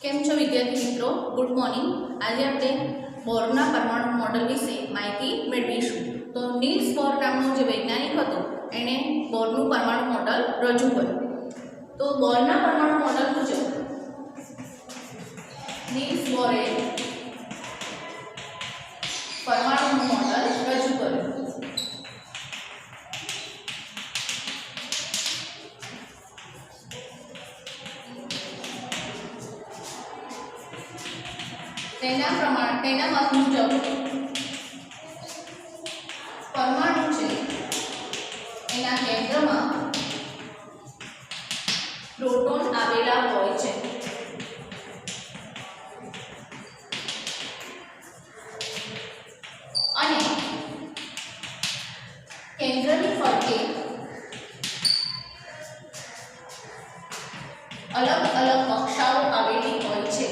કેમ છો વિદ્યાર્થી મિત્રો? Good morning. આજે આપણે બોરના પરમાણુ મોડલ વિશે માહિતી મેળવીશું. તો નીલ્સ બોર નામનો જે વૈજ્ઞાનિક હતો એણે બોરનું પરમાણુ મોડલ રજૂ કર્યું. તો બોરના પરમાણુ મોડલ મુજબ નીલ્સ બોરે પરમાણુ મોડલ રજૂ કર્યું. તેના મત મુજબ પરમાણુ છે એના કેન્દ્રમાં પ્રોટોન આવેલા હોય છે અને કેન્દ્રની ફરતે અલગ અલગ કક્ષાઓ આવેલી હોય છે.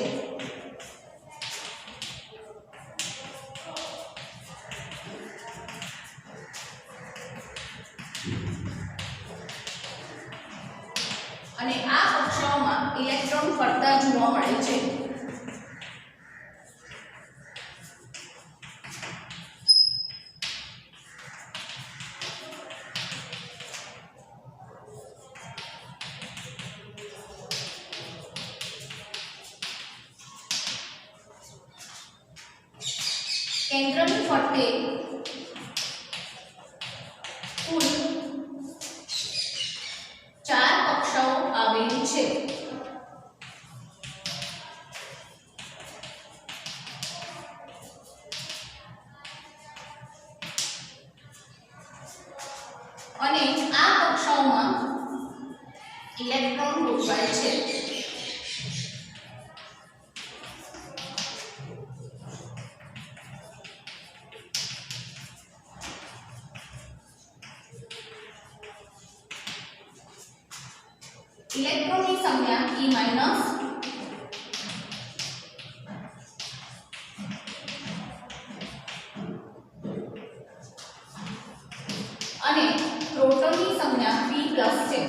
અને આ કક્ષાઓમાં ઇલેક્ટ્રોન ફરતા જોવા મળે છે. કેન્દ્રની ફરતે કુલ 4 કક્ષાઓ આવેલી છે. અને આ કક્ષાઓમાં ઇલેક્ટ્રોન ગોઠવાય છે. ઇલેક્ટ્રોનની સંખ્યા E- અને પ્રોટોનની સંખ્યા P+ છે.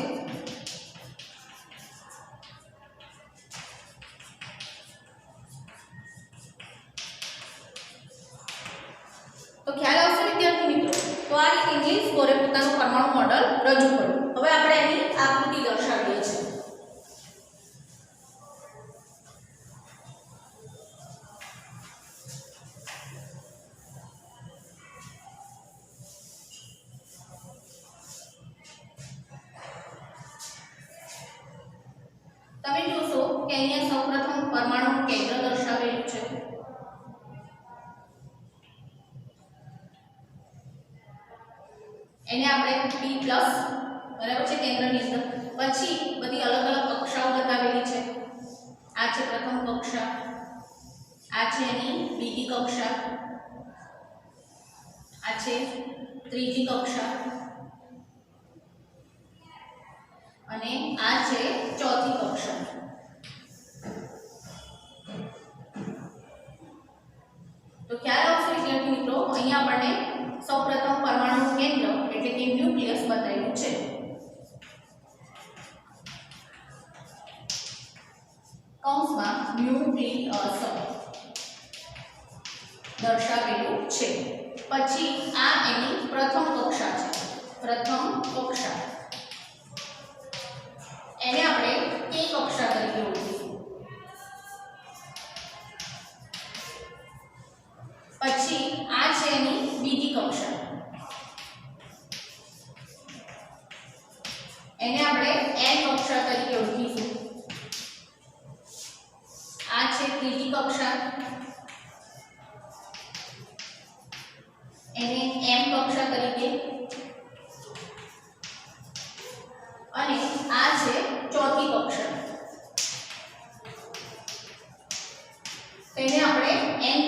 તો ખ્યાલ આવશે વિદ્યાર્થી મિત્રો? તો આ રીતે નીલ્સ બોરે પોતાનું પરમાણુ મોડલ રજૂ કર્યું. હવે આપણે એની આકૃતિ દર્શાવીએ છીએ. તમે જોશો કે અહીંયા સૌપ્રથમ પરમાણુનું કેન્દ્ર દર્શાવેલું છે. એને આપણે P+ બરાબર છે કેન્દ્રની અંદર. પછી બધી અલગ અલગ કક્ષાઓ બતાવેલી છે. આ છે પ્રથમ કક્ષા, આ છે એની બીજી કક્ષા, આ છે ત્રીજી કક્ષા અને આ છે ચોથી કક્ષા. તો ખ્યાલ આવશે વિદ્યાર્થી મિત્રો? અહીંયા આપણને સૌપ્રથમ પરમાણુનું કેન્દ્ર એટલે કે ન્યુક્લિયસ બતાવ્યું છે. કૌંસમાં ન્યુક્લિયસ દર્શાવેલું છે. પછી આ એની પ્રથમ કક્ષા છે. પ્રથમ કક્ષા એને આપણે K કક્ષા તરીકે ઓળખીશું. પછી આ છે એની બીજી કક્ષા, એને આપણે N કક્ષા તરીકે ઓળખીશું. આ છે ત્રીજી કક્ષા, એને M કક્ષા તરીકે. અને આ છે ચોથી કક્ષા, તેને આપણે N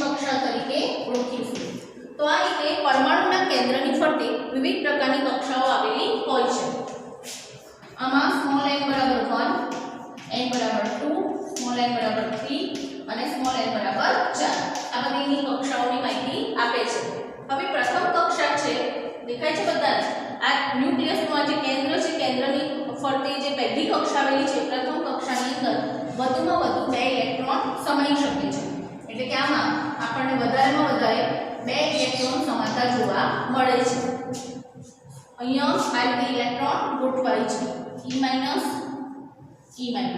કક્ષા તરીકે ઓળખીશું. તો આ રીતે પરમાણુના કેન્દ્રની ફરતે વિવિધ પ્રકારની કક્ષાઓ આવેલી હોય છે. આમાં n = 1, n = 2, n = 3 અને n = 4 આ બધીની કક્ષાઓની માહિતી આપે છે. હવે પ્રથમ કક્ષા છે, દેખાય છે બધાને? આ ન્યુક્લિયસનું આ જે કેન્દ્ર છે, કેન્દ્રની ફરતે જે પહેલી કક્ષા આવેલી છે, પ્રથમ કક્ષાની અંદર વધુમાં વધુ 2 ઇલેક્ટ્રોન સમાઈ શકે છે એટલે કે આમાં આપણને વધારેમાં વધારે 2 ઇલેક્ટ્રોન સમાતા જોવા મળે છે અહીંયા આ રીતે ઇલેક્ટ્રોન ગોઠવાય છે E- E-.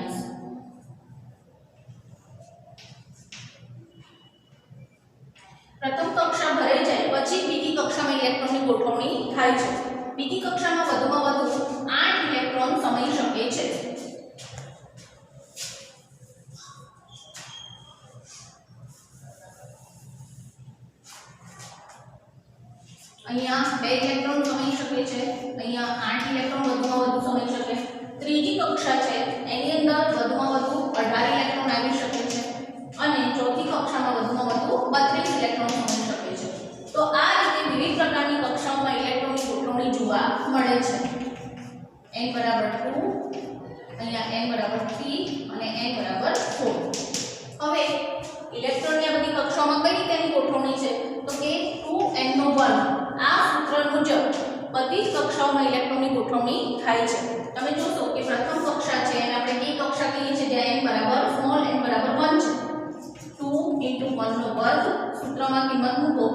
પ્રથમ કક્ષા ભરાઈ જાય પછી બીજી કક્ષામાં ઇલેક્ટ્રોનની ગોઠવણી થાય છે બીજી કક્ષામાં વધુમાં વધુ 8 ઇલેક્ટ્રોન સમાઈ શકે છે અહીંયા 2 ઇલેક્ટ્રોન સમાઈ શકે છે અહીંયા 8 ઇલેક્ટ્રોન વધુમાં વધુ સમાઈ શકે ત્રીજી કક્ષા છે એની અંદર વધુમાં વધુ 18 ઇલેક્ટ્રોન આવી શકે છે અને ચોથી કક્ષામાં વધુમાં વધુ 32 ઇલેક્ટ્રોન સમાઈ શકે છે તો આ રીતે વિવિધ પ્રકારની કક્ષાઓમાં ઇલેક્ટ્રોનની ગોઠવણી જોવા મળે છે n બરાબર 2 અહીંયા n બરાબર 3 અને n બરાબર 4 હવે ઇલેક્ટ્રોનની આ બધી કક્ષાઓમાં કઈ રીતેની ગોઠવણી છે તો કે 2n નો વર્ગ આ સૂત્ર મુજબ બધી જ કક્ષાઓમાં ઇલેક્ટ્રોનની ગોઠવણી થાય છે તમે જોશો કે પ્રથમ કક્ષા છે અને આપણે કઈ કક્ષા કહીએ છીએ જ્યાં n બરાબર સ્મોલ n બરાબર 1 છે 2 * 1 નો વર્ગ સૂત્રમાં કિંમત મૂકો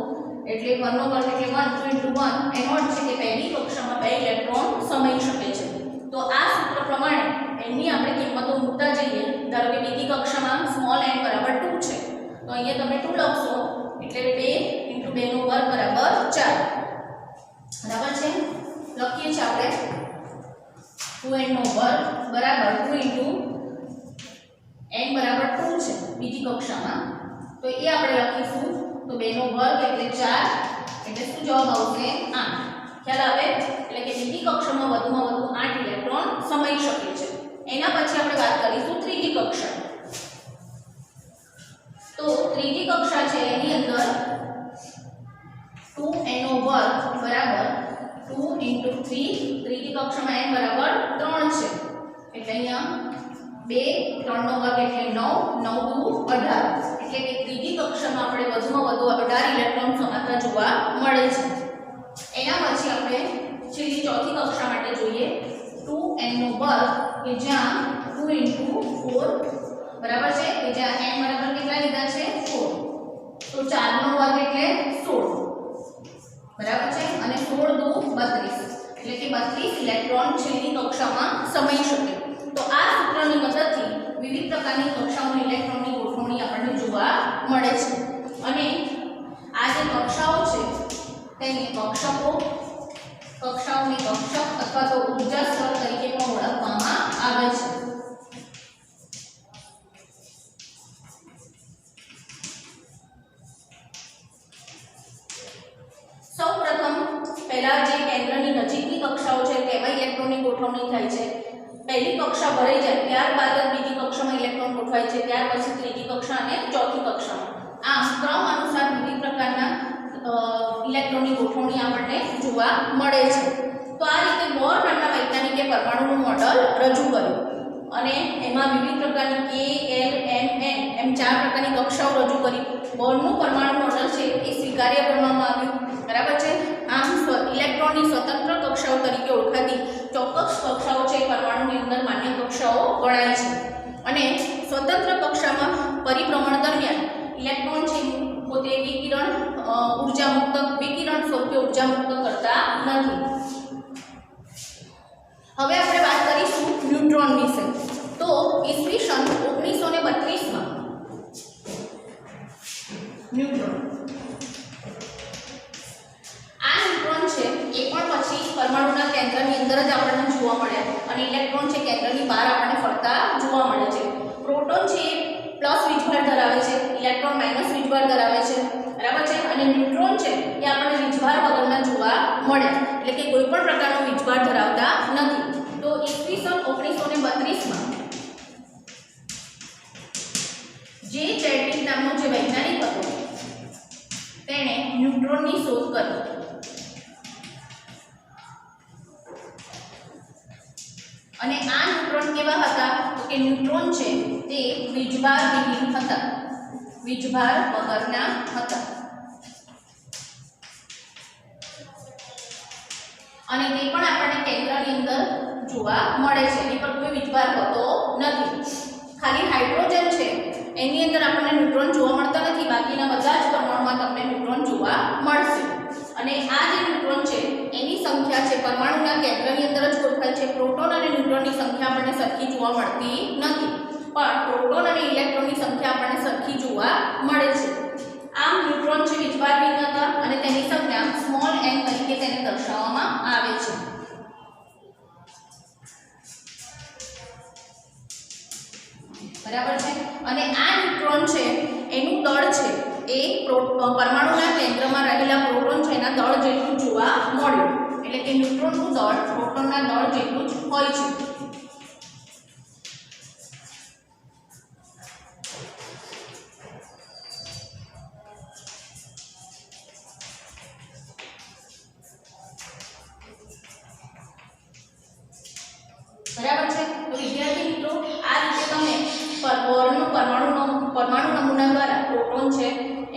એટલે 1 નો વર્ગ એટલે 1 2 * 1 એનો અર્થ છે કે પહેલી કક્ષામાં 2 ઇલેક્ટ્રોન સમાઈ શકે છે તો આ સૂત્ર પ્રમાણે એની આપણે કિંમતો મૂકતા જઈએ ધારો કે બીજી કક્ષામાં સ્મોલ n બરાબર 2 છે તો અહીંયા તમે 2 લખશો એટલે 2 * 2 નો વર્ગ બરાબર 4 બરાબર છે લખીએ છીએ આપણે 2n નો વર્ગ બરાબર 2 * n બરાબર 2 છે બીજી કક્ષામાં તો એ આપણે લખીશું તો 2 નો વર્ગ એટલે 4 એટલે શું જવાબ આવશે 8 ખ્યાલ આવે એટલે કે બીજી કક્ષામાં વધુમાં વધુ 8 ઇલેક્ટ્રોન સમાઈ શકે છે એના પછી આપણે વાત કરીશું ત્રીજી કક્ષા તો ત્રીજી કક્ષા છે એની અંદર 2n નો વર્ગ બરાબર 2 * 3 ત્રીજી કક્ષામાં n બરાબર 3 છે એટલે અહીંયા 2 3 નો વર્ગ એટલે 9 9 * 2 = 18 એટલે કે ત્રીજી કક્ષામાં આપણે વધુમાં વધુ 18 ઇલેક્ટ્રોન સમાતા જોવા મળે છે એના પછી આપણે છેલ્લી ચોથી કક્ષા માટે જોઈએ 2n નો વર્ગ કે જ્યાં 2 * 4 બરાબર છે કે જ્યાં n બરાબર કેટલા લીધા છે 4 તો 4 નો વર્ગ એટલે 16 બરાબર છે અને 16 * 2 = 32 એટલે કે 32 ઇલેક્ટ્રોન છેલ્લી કક્ષામાં સમાઈ શકે તો આ સૂત્રની મદદથી વિવિધ પ્રકારની કક્ષાઓની ઇલેક્ટ્રોનની ગોઠવણી આપણને જોવા મળે છે અને આ જે કક્ષાઓ છે તેને કક્ષાઓની કક્ષક અથવા તો ઊર્જા સ્તર તરીકે પણ ઓળખવામાં આવે છે સૌપ્રથમ પહેલા જે કેન્દ્રની નજીકની કક્ષાઓ છે તેમાં ઇલેક્ટ્રોનની ગોઠવણી થાય છે પહેલી કક્ષા ભરાઈ જાય ત્યારબાદ બીજી કક્ષામાં ઇલેક્ટ્રોન ગોઠવાય છે ત્યાર પછી ત્રીજી કક્ષા અને ચોથી કક્ષામાં આમ ક્રમ અનુસાર વિવિધ પ્રકારના ઇલેક્ટ્રોનની ગોઠવણી આપણને જોવા મળે છે તો આ રીતે બોર નામના વૈજ્ઞાનિકે પરમાણુનું મોડલ રજૂ કર્યું અને એમાં વિવિધ પ્રકારની K L M N એમ 4 પ્રકારની કક્ષાઓ રજૂ કરી બોરનું પરમાણુ મોડલ છે એ સ્વીકાર્ય ગણવામાં આવ્યું બરાબર છે આમ ઇલેક્ટ્રોનની સ્વતંત્ર કક્ષાઓ તરીકે ઓળખાતી ચોક્કસ કક્ષાઓ છે પરમાણુની અંદર માન્ય કક્ષાઓ ગણાય છે અને સ્વતંત્ર કક્ષામાં પરિભ્રમણ દરમિયાન ઇલેક્ટ્રોન છે પોતે વિકિરણ સ્વરૂપે ઉર્જા મુક્ત કરતા નથી હવે આપણે વાત કરીશું ન્યુટ્રોન વિશે તો ઈસવીસન 1932 માં ન્યુટ્રોન છે એ પણ પછી પરમાણુના કેન્દ્રની અંદર જ આપણને જોવા મળ્યા અને ઇલેક્ટ્રોન છે કેન્દ્રની બહાર આપણને ફરતા જોવા મળે છે પ્રોટોન છે પ્લસ વીજભાર ધરાવે છે ઇલેક્ટ્રોન માઈનસ વીજભાર ધરાવે છે બરાબર છે અને ન્યુટ્રોન છે એ આપણને વીજભાર વગરના જોવા મળે એટલે કે કોઈ પણ પ્રકારનો વીજભાર ધરાવતા નથી તો ઈસવીસન 1932 માં જે ચેડવિક નામનો જે વૈજ્ઞાનિક હતો તેણે ન્યુટ્રોનની શોધ કરી અને આ ન્યુટ્રોન કેવા હતા તો કે ન્યુટ્રોન છે તે વીજભાર વિહીન હતા વીજભાર વગરના હતા અને તે પણ આપણને કેન્દ્રની અંદર જોવા મળે છે એની પર કોઈ વીજભાર હોતો નથી ખાલી તમને ન્યુટ્રોન જોવા મળતા નથી, બાકીના બધા જ પરમાણુમાં તમને ન્યુટ્રોન જોવા મળશે. અને આ જે ન્યુટ્રોન છે એની સંખ્યા છે પરમાણુના કેન્દ્રની અંદર જ ગોઠવાય છે. પ્રોટોન અને ન્યુટ્રોનની સંખ્યા આપણને સરખી જોવા મળતી નથી, પણ પ્રોટોન અને ઇલેક્ટ્રોનની સંખ્યા આપણને સરખી જોવા મળે છે. આમ ન્યુટ્રોન છે વીજભાર વિઘનતા અને તેની સંખ્યા સ્મોલ n તરીકે તેને દર્શાવવામાં આવે છે. બરાબર છે. અને આ ન્યુટ્રોન છે એનું દળ છે એ પરમાણુના કેન્દ્રમાં રહેલા પ્રોટોન છે એના દળ જેટલું જોવા મળ્યું. એટલે કે ન્યુટ્રોનનું દળ પ્રોટોનના દળ જેટલું જ હોય છે. બરાબર છે. તો વિદ્યાર્થી મિત્રો આ રીતે તમે પરમાણુ નમૂના દ્વારા પ્રોટોન છે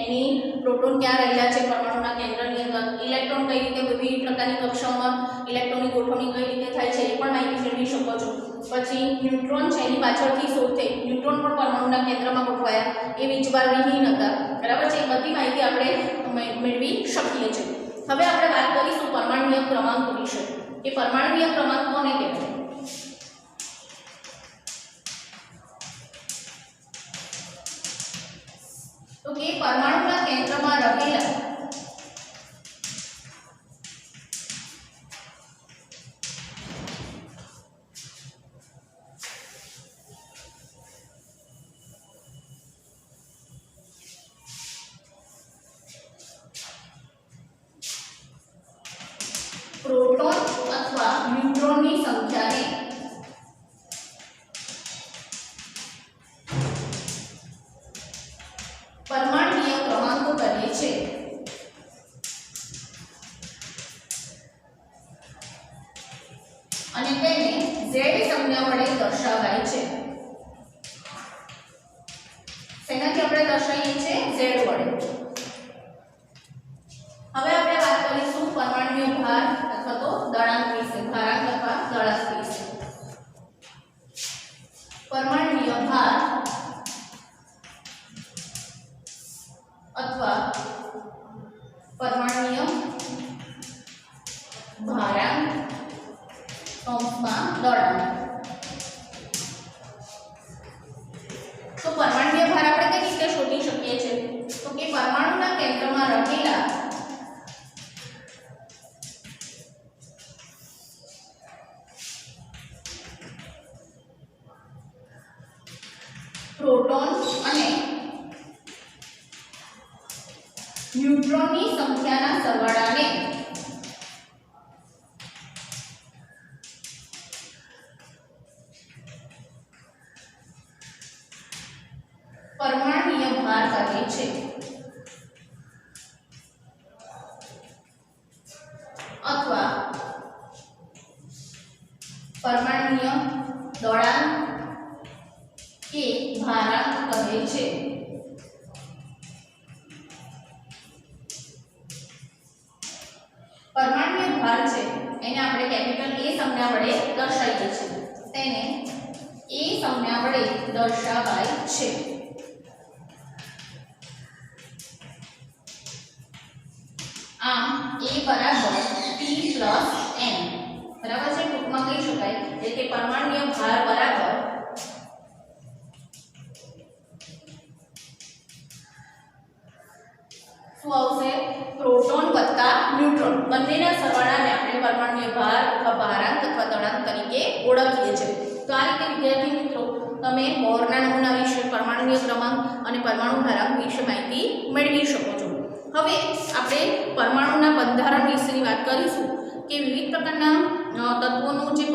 એની પ્રોટોન ક્યાં રહેલા છે પરમાણુના કેન્દ્રની અંદર, ઇલેક્ટ્રોન કઈ રીતે વિવિધ પ્રકારની કક્ષાઓમાં ઇલેક્ટ્રોનની ગોઠવણી કઈ રીતે થાય છે એ પણ માહિતી મેળવી શકો છો. પછી ન્યુટ્રોન છે એની પાછળથી શોધે ન્યુટ્રોન પણ પરમાણુના કેન્દ્રમાં ગોઠવાયા, એ વીજભાર વિહીન હતા. બરાબર છે. એ બધી માહિતી આપણે મેળવી શકીએ છીએ. હવે આપણે વાત કરીશું પરમાણુય ક્રમાંક વિશે કે પરમાણુય ક્રમાંક કોને કહેવાય. તો કે પરમાણુના કેન્દ્રમાં રહેલા પ્રોટોન અથવા ન્યુટ્રોનની સંખ્યાને પરમાણુય ક્રમાંક કહે છે. અને તેને Z સંજ્ઞા વડે દર્શાવાય છે. શેનાથી આપણે દર્શાવીએ છીએ? Z વડે. હવે આપણે વાત કરીશું પરમાણુય ભાર અથવા તો દળાંક વિશે. ભારાંક અથવા દળાંક વિશે. પરમાણુય ભાર અથવા પરમાણુય ભારાંક કૌંસમાં દળાંક. તો પરમાણુય ભાર આપણે કઈ રીતે શોધી શકીએ છીએ? તો કે પરમાણુના કેન્દ્રમાં રહેલા પ્રોટોન અને ન્યુટ્રોનની સંખ્યાના સરવાળાને પરમાણુય ભાર કહે છે. અથવા પરમાણુય દળાંક કે ભારાંક કહે છે. પરમાણુય ભાર છે એને આપણે કેપિટલ A સંજ્ઞા વડે દર્શાવીએ છીએ. તેને A સંજ્ઞા વડે દર્શાવાય છે. આમ A બરાબર P પ્લસ M. બરાબર છે. ટૂંકમાં કહી શકાય કે પરમાણુય ભાર બરાબર શું આવશે? પ્રોટોન વત્તા ન્યુટ્રોન બંનેના સરવાળાને આપણે પરમાણુય ભાર અથવા ભારાંક અથવા દળાંક તરીકે ઓળખીએ છીએ. તો આ રીતે વિદ્યાર્થી મિત્રો તમે બોરના નમૂના વિશે, પરમાણુય ક્રમાંક અને પરમાણુ ભારાંક વિશે માહિતી મેળવી શકો છો. હવે આપણે પરમાણુના બંધારણ વિશેની વાત કરીશું કે વિવિધ પ્રકારના તત્વોનું જે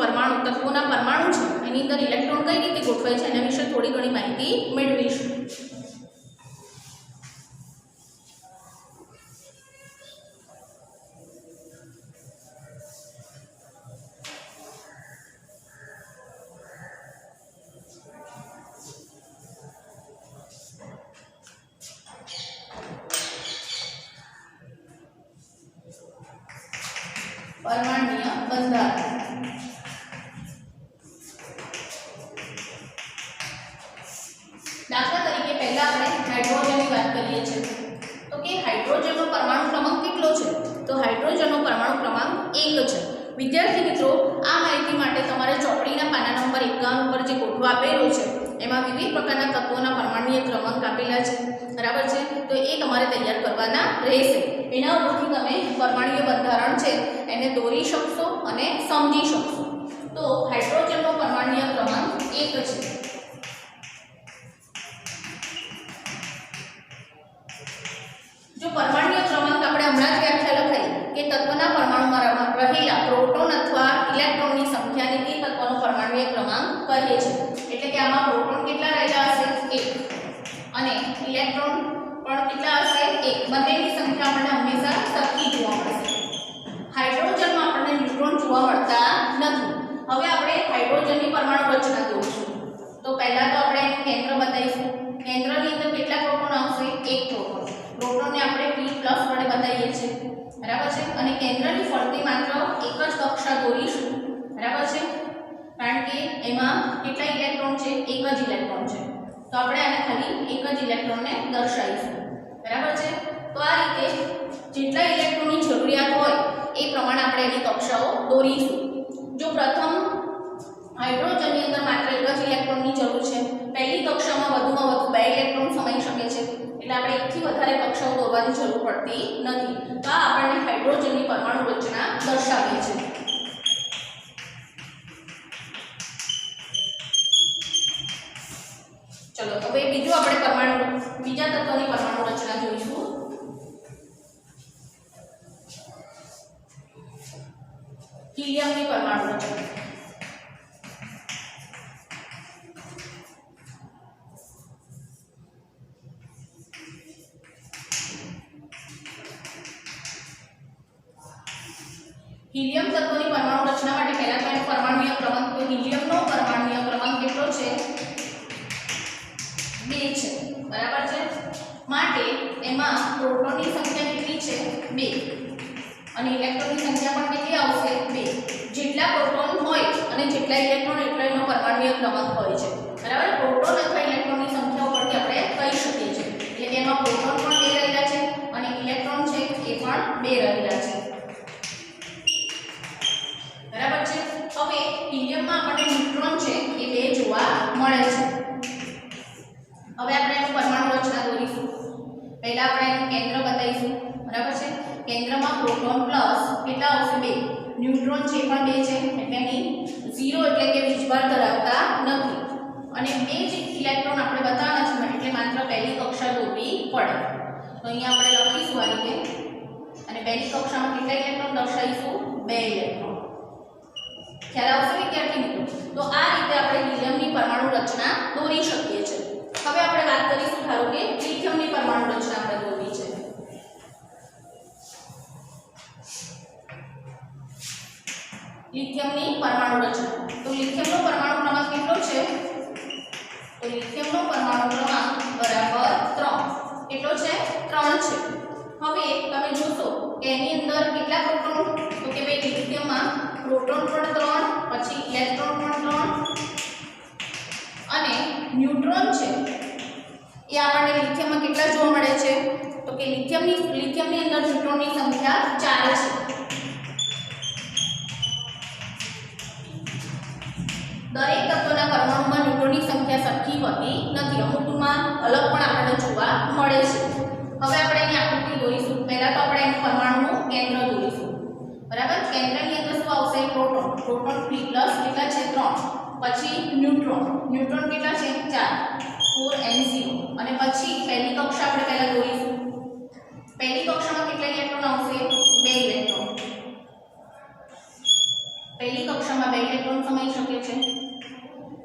તત્વોના પરમાણુ છે એની અંદર ઇલેક્ટ્રોન કઈ રીતે ગોઠવાય છે એના વિશે થોડી ઘણી માહિતી મેળવીશું. પરમાણુય બંધારણ. દાખલા તરીકે પહેલા પહેલા આપણે હાઇડ્રોજનની વાત કરીએ છીએ તો કે હાઇડ્રોજનનો પરમાણુ ક્રમાંક કેટલો છે તો હાઇડ્રોજનનો પરમાણુ ક્રમાંક 1 છે વિદ્યાર્થી મિત્રો આ માહિતી માટે તમારે ચોપડીના પાના નંબર 51 ઉપર જે કોઠો આપેલો છે એમાં વિવિધ પ્રકારના તત્વોના પરમાણુય ક્રમાંક આપેલા છે બરાબર છે તો એ તમારે તૈયાર કરવાના રહેશે એના ઉપરથી તમે પરમાણુય બંધારણ છે એને દોરી શકશો અને સમજી શકશો તો હાઇડ્રોજનનો પરમાણુય ક્રમાંક 1 છે જો પરમાણુય ક્રમાંક આપણે હમણાં જ વ્યાખ્યા લખાઈ કે તત્વના પરમાણુમાં રહેલા પ્રોટોન અથવા ઇલેક્ટ્રોનની સંખ્યાને તે તત્વનો પરમાણુય ક્રમાંક કહીએ છીએ એટલે કે આમાં પ્રોટોન કેટલા રહેલા હશે 1 અને ઇલેક્ટ્રોન પણ કેટલા હશે 1 બંનેની સંખ્યા આપણને હંમેશા સરખી જોવા મળશે હાઇડ્રોજનમાં આપણને ન્યુટ્રોન જોવા મળતા નથી હવે આપણે હાઇડ્રોજનની પરમાણુ રચના જોઈશું તો પહેલા તો આપણે એનું કેન્દ્ર બતાવીશું કેન્દ્રની અંદર કેટલા પ્રોટોન આવશે 1 પ્રોટોનને આપણે P+ વડે બતાવીએ છીએ બરાબર છે અને કેન્દ્રની ફરતે માત્ર એક જ કક્ષા દોરીશું બરાબર છે કારણ કે એમાં કેટલા ઇલેક્ટ્રોન છે એક જ ઇલેક્ટ્રોન છે તો આપણે આને ખાલી એક જ ઇલેક્ટ્રોનને દર્શાવીશું બરાબર છે તો આ રીતે જેટલા ઇલેક્ટ્રોનની જરૂરિયાત હોય એ પ્રમાણે આપણે એની કક્ષાઓ દોરીશું જો પ્રથમ હાઇડ્રોજનની અંદર માત્ર એક જ ઇલેક્ટ્રોનની જરૂર છે પહેલી કક્ષામાં વધુમાં વધુ 2 ઇલેક્ટ્રોન સમાઈ શકે છે એટલે આપણે એકથી વધારે કક્ષાઓ દોરવાની જરૂર પડતી નથી તો આ આપણને હાઇડ્રોજનની પરમાણુ રચના દર્શાવે છે ચલો હવે બીજું આપણે બીજા તત્વની પરમાણુ રચના જોઈશું હિલિયમની પરમાણુ રચના હિલિયમ તત્વની પરમાણુ રચના માટે પહેલા તો એનો પરમાણુય ક્રમાંક તો હિલિયમનો પરમાણુય ક્રમાંક કેટલો છે 2 છે બરાબર છે માટે એમાં પ્રોટોનની સંખ્યા કેટલી છે 2 અને ઇલેક્ટ્રોનની સંખ્યા પણ કેટલી આવશે 2 જેટલા પ્રોટોન હોય અને જેટલા ઇલેક્ટ્રોન એટલો એનો પરમાણુય ક્રમાંક હોય છે બરાબર પ્રોટોન અથવા ઇલેક્ટ્રોનની સંખ્યા ઉપરથી આપણે કહી શકીએ છીએ એટલે એમાં પ્રોટોન પણ 2 રહેલા છે અને ઇલેક્ટ્રોન છે એ પણ 2 રહેલા છે બરાબર છે હવે હિલિયમમાં આપણને ન્યુટ્રોન છે એ 2 જોવા મળે છે હવે આપણે એનું પરમાણુ રચના દોરીશું પહેલા આપણે એનું કેન્દ્ર બતાવીશું બરાબર છે કેન્દ્રમાં પ્રોટોન પ્લસ કેટલા આવશે 2 ન્યુટ્રોન છે પણ 2 છે એટલે એની 0 એટલે કે વીજભાર ધરાવતા નથી અને 2 જ ઇલેક્ટ્રોન આપણે બતાવવાના છે એટલે માત્ર પહેલી કક્ષા દોરવી પડે તો અહીંયા આપણે લખીશું આ રીતે અને પહેલી કક્ષામાં કેટલા ઇલેક્ટ્રોન દર્શાવીશું 2 ઇલેક્ટ્રોન ખ્યાલ આવશે વિદ્યાર્થી મિત્રો તો આ રીતે આપણે હિલિયમની પરમાણુ રચના દોરી શકીએ છીએ હવે આપણે વાત કરીશું ધારો કે લિથિયમની પરમાણુ રચના આપણે દોરવી છે લિથિયમની પરમાણુ રચના તો લિથિયમનો પરમાણુ ક્રમાંક કેટલો છે તો લિથિયમનો પરમાણુ ક્રમાંક બરાબર 3 કેટલો છે 3 છે હવે તમે જોશો કે એની અંદર કેટલા પ્રોટોન તો કે ભાઈ લિથિયમમાં પ્રોટોન પણ 3 પછી ઇલેક્ટ્રોન પણ 3 અને ન્યુટ્રોન છે એ આપણને લિથિયમમાં કેટલા જોવા મળે છે તો કે લિથિયમની અંદર ન્યુટ્રોનની સંખ્યા 4 છે દરેક તત્વના પરમાણુમાં ન્યુટ્રોનની સંખ્યા સરખી હોતી નથી અમુકમાં અલગ પણ આપણને જોવા મળે છે હવે આપણે એની આકૃતિ દોરીશું પહેલા તો આપણે એનું પરમાણુનું કેન્દ્ર દોરીશું બરાબર કેન્દ્રની અંદર શું આવશે પ્રોટોન P+ કેટલા છે 3 પછી ન્યુટ્રોન કેટલા છે 4 4 N0 અને પછી પહેલી કક્ષા આપણે પહેલા દોરીશું પહેલી કક્ષામાં કેટલા ઇલેક્ટ્રોન આવશે 2 ઇલેક્ટ્રોન પહેલી કક્ષામાં 2 ઇલેક્ટ્રોન સમાઈ શકે છે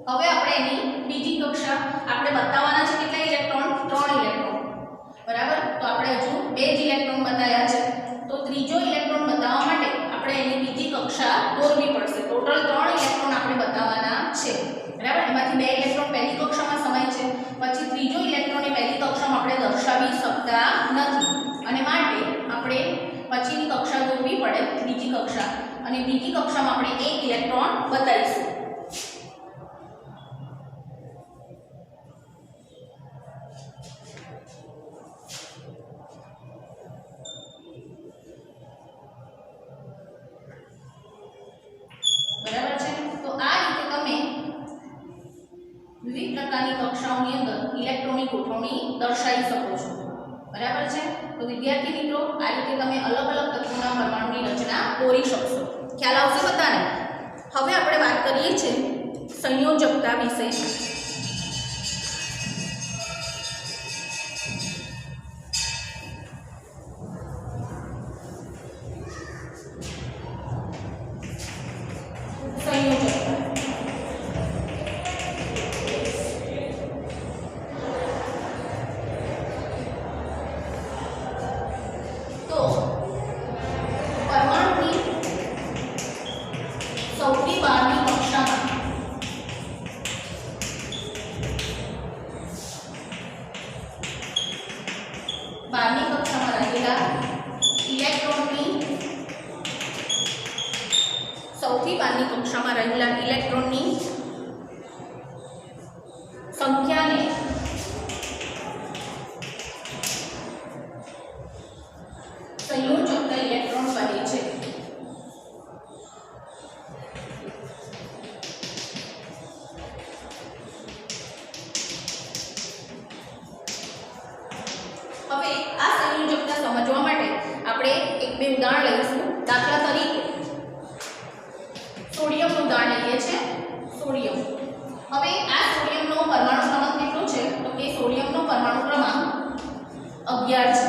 હવે આપણે એની બીજી કક્ષા આપણે બતાવવાના છે કેટલા ઇલેક્ટ્રોન 3 ઇલેક્ટ્રોન બરાબર તો આપણે હજુ 2 જ ઇલેક્ટ્રોન બતાવ્યા છે તો ત્રીજો ઇલેક્ટ્રોન બતાવવા માટે આપણે એની બીજી કક્ષા દોરવી પડશે ટોટલ 3 ઇલેક્ટ્રોન આપણે બતાવવાના છે બરાબર એમાંથી 2 ઇલેક્ટ્રોન પહેલી કક્ષામાં સમાય છે પછી ત્રીજો ઇલેક્ટ્રોન એ પહેલી કક્ષામાં આપણે દર્શાવી શકતા નથી અને માટે આપણે પછીની કક્ષા દોરવી પડે બીજી કક્ષા અને બીજી કક્ષામાં આપણે 1 ઇલેક્ટ્રોન બતાવીશું વિવિધ પ્રકારની કક્ષાઓની અંદર ઇલેક્ટ્રોનની ગોઠવણી દર્શાવી શકો છો। બરાબર છે? તો વિદ્યાર્થી મિત્રો આ રીતે તમે અલગ અલગ તત્વોના પરમાણુની રચના દોરી શકશો। ખ્યાલ આવશે બધાને? હવે આપણે વાત કરીએ છીએ સંયોજકતા વિશે। સૌથી બહારની કક્ષામાં રહેલા ઇલેક્ટ્રોનની સંખ્યાને સંયોજકતા ઇલેક્ટ્રોન કહે છે। હવે આ સંયોજકતા સમજવા માટે આપણે એક બે ઉદાહરણ લઈશું। દાખલા તરીકે સોડિયમનું ઉદાહરણ લઈએ છીએ। સોડિયમ, હવે આ સોડિયમનો પરમાણુ ક્રમાંક કેટલો છે? તો કે સોડિયમનો પરમાણુ ક્રમાંક 11 છે।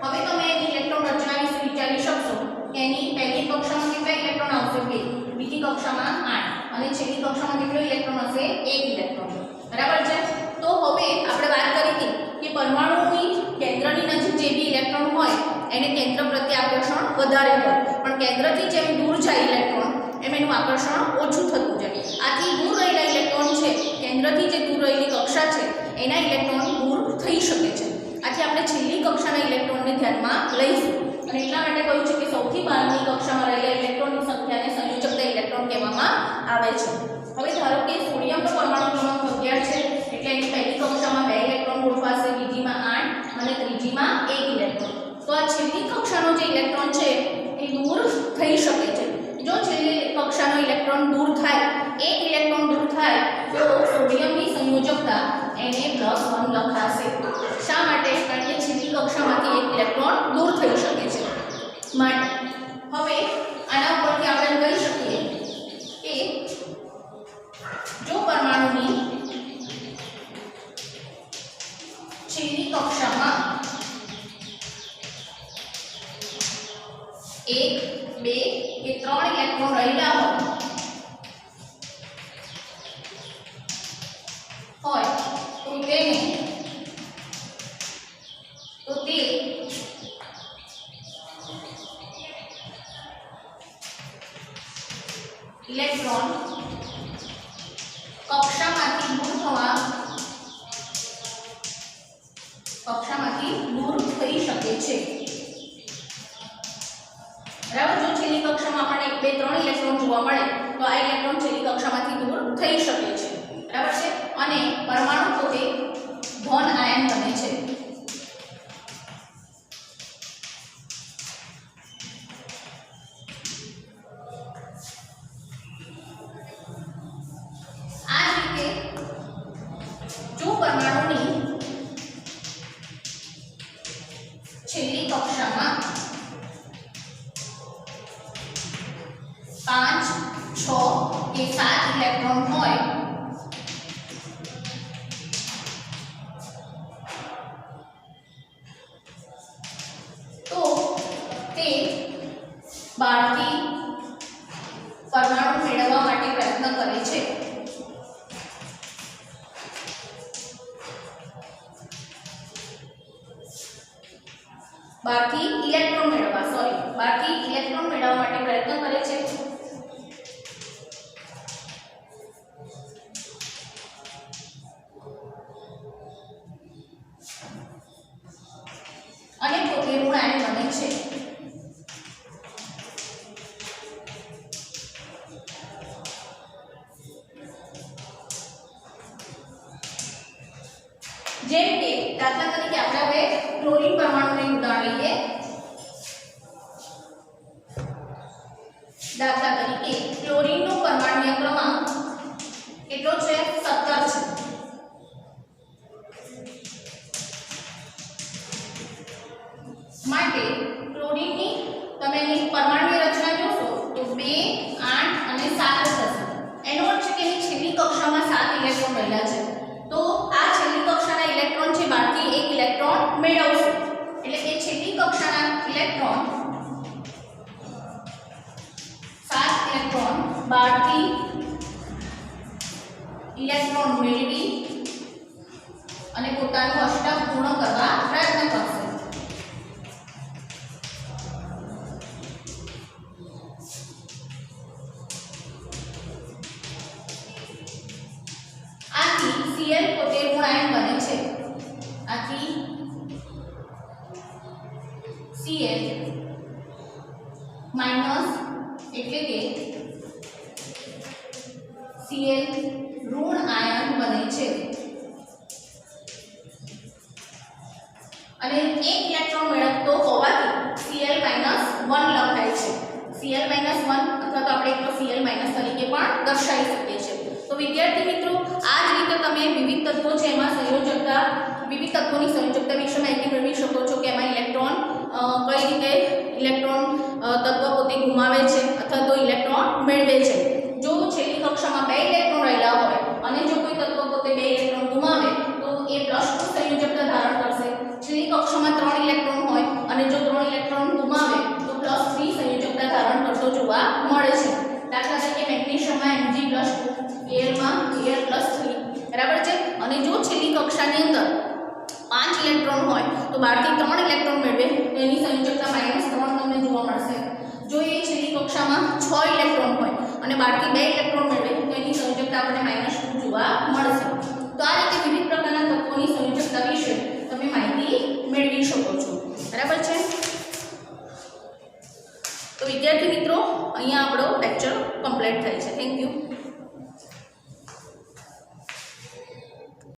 હવે તમે એની ઇલેક્ટ્રોન રચના વિશે વિચારી શકશો કે એની પહેલી કક્ષામાં કેટલા ઇલેક્ટ્રોન આવશે? 2, બીજી કક્ષામાં 8 અને છેલ્લી કક્ષામાં કેટલો ઇલેક્ટ્રોન હશે? 1 ઇલેક્ટ્રોન। બરાબર છે? તો હવે આપણે વાત કરી હતી કે પરમાણુની કેન્દ્રની નજીક જે બી ઇલેક્ટ્રોન હોય એને કેન્દ્ર પ્રત્યે આકર્ષણ વધારે હોય, પણ કેન્દ્રથી જેમ દૂર જાય ઇલેક્ટ્રોન એમ એનું આકર્ષણ ઓછું થતું જાય। આથી દૂર રહેલા ઇલેક્ટ્રોન છે, કેન્દ્રથી જે દૂર રહેલી કક્ષા છે એના ઇલેક્ટ્રોન દૂર થઈ શકે છે। આથી આપણે છેલ્લી કક્ષાના ઇલેક્ટ્રોનને ધ્યાનમાં લઈશું અને એટલા માટે કહ્યું છે કે સૌથી બહારની કક્ષામાં રહેલા ઇલેક્ટ્રોનની સંખ્યાને સંયોજકતા ઇલેક્ટ્રોન કહેવામાં આવે છે। હવે ધારો કે સોડિયમનો પરમાણુ ક્રમાંક 11 છે, એટલે એની પહેલી કક્ષામાં 2 ઇલેક્ટ્રોન ગોઠવાશે, બીજીમાં 8 અને ત્રીજીમાં 1 ઇલેક્ટ્રોન। તો આ છેલ્લી કક્ષાનો જે ઇલેક્ટ્રોન છે એ દૂર થઈ શકે છે। જો છેલ્લી કક્ષાનો ઇલેક્ટ્રોન દૂર થાય, 1 ઇલેક્ટ્રોન દૂર થાય તો સોડિયમની સંયોજકતા એને +1 લખાશે। શા માટે? કારણ કે છેલ્લી કક્ષામાંથી 1 ઇલેક્ટ્રોન દૂર થઈ શકે છે માટે। હવે આના ઉપરથી આપણે કહી શકીએ કે જો પરમાણુની છેલ્લી કક્ષામાં 1, 2 કે 3 ઇલેક્ટ્રોન રહેલા હોય તો તે ઇલેક્ટ્રોન કક્ષામાંથી દૂર થઈ શકે છે। બરાબર? જો છેલ્લી કક્ષામાં આપણને 1, 2, 3 ઇલેક્ટ્રોન જોવા મળે તો આ ઇલેક્ટ્રોન છેલ્લી કક્ષામાંથી દૂર થઈ શકે છે। બરાબર છે? અને પરમાણુ પોતે ધન આયન બને છે। આ જ રીતે જો પરમાણુની છેલ્લી કક્ષામાં 5, 6 કે 7 ઇલેક્ટ્રોન હોય તો તે બહારથી પરમાણુ મેળવવા માટે પ્રયત્ન કરે છે। બહારથી ઇલેક્ટ્રોન મેળવવા માટે પ્રયત્ન કરે છે। અને પોતે ઋણ આયન બને છે। જેમ કે દાખલા તરીકે આપણે હવે ક્લોરીન પરમાણુનું ઉદાહરણ લઈએ। દાખલા તરીકે ક્લોરીનનો પરમાણુય ક્રમાંક ઇલેક્ટ્રોન મેળવી અને પોતાનું અષ્ટક પૂર્ણ કરવા પ્રયત્ન કરશે. આથી Cl પોતે ઋણાયન બને છે. આથી Cl માઈનસ એટલે કે Cl ઋણ આયન બને છે અને એક ઇલેક્ટ્રોન મેળવતો હોવાથી Cl - 1 લખાય છે. Cl - 1 અથવા તો આપણે એકલો Cl- તરીકે પણ દર્શાવી શકીએ છીએ. તો વિદ્યાર્થી મિત્રો, આ જ રીતે તમે વિવિધ તત્વો છે એમાં સંયોજકતા, વિવિધ તત્વોની સંયોજકતા વિશે માહિતી મેળવી શકો છો કે એમાં ઇલેક્ટ્રોન કઈ રીતે ઇલેક્ટ્રોન તત્વ પોતે ગુમાવે છે અથવા તો ઇલેક્ટ્રોન મેળવે છે. જો છેલ્લી કક્ષામાં 2 ઇલેક્ટ્રોન રહેલા હોય અને જો કોઈ તત્વ પોતે 2 ઇલેક્ટ્રોન ગુમાવે તો એ +2 સંયોજકતા ધારણ કરશે. છેલ્લી કક્ષામાં 3 ઇલેક્ટ્રોન હોય અને જો 3 ઇલેક્ટ્રોન ગુમાવે તો +3 સંયોજકતા ધારણ કરતો જોવા મળે છે. દાખલા તરીકે મેગ્નેશિયમમાં Mg+2, Al માં Al+3 બરાબર છે. અને જો છેલ્લી કક્ષાની અંદર 5 ઇલેક્ટ્રોન હોય તો 12 થી 3 ઇલેક્ટ્રોન મેળવે તો એની સંયોજકતા -3 તમને જોવા મળશે. જો એ છેલ્લી કક્ષામાં 6 ઇલેક્ટ્રોન હોય અને 12 થી 2 ઇલેક્ટ્રોન મેળવે તો એની સંયોજકતા આપણને -2 જોવા મળશે. તો આ રીતે વિવિધ પ્રકારના તત્વોની સંયોજકતા વિશે તમે માહિતી મેળવી શકો છો. બરાબર છે. તો વિદ્યાર્થી મિત્રો, અહીંયા આપણો લેક્ચર કમ્પ્લીટ થાય છે. Thank you.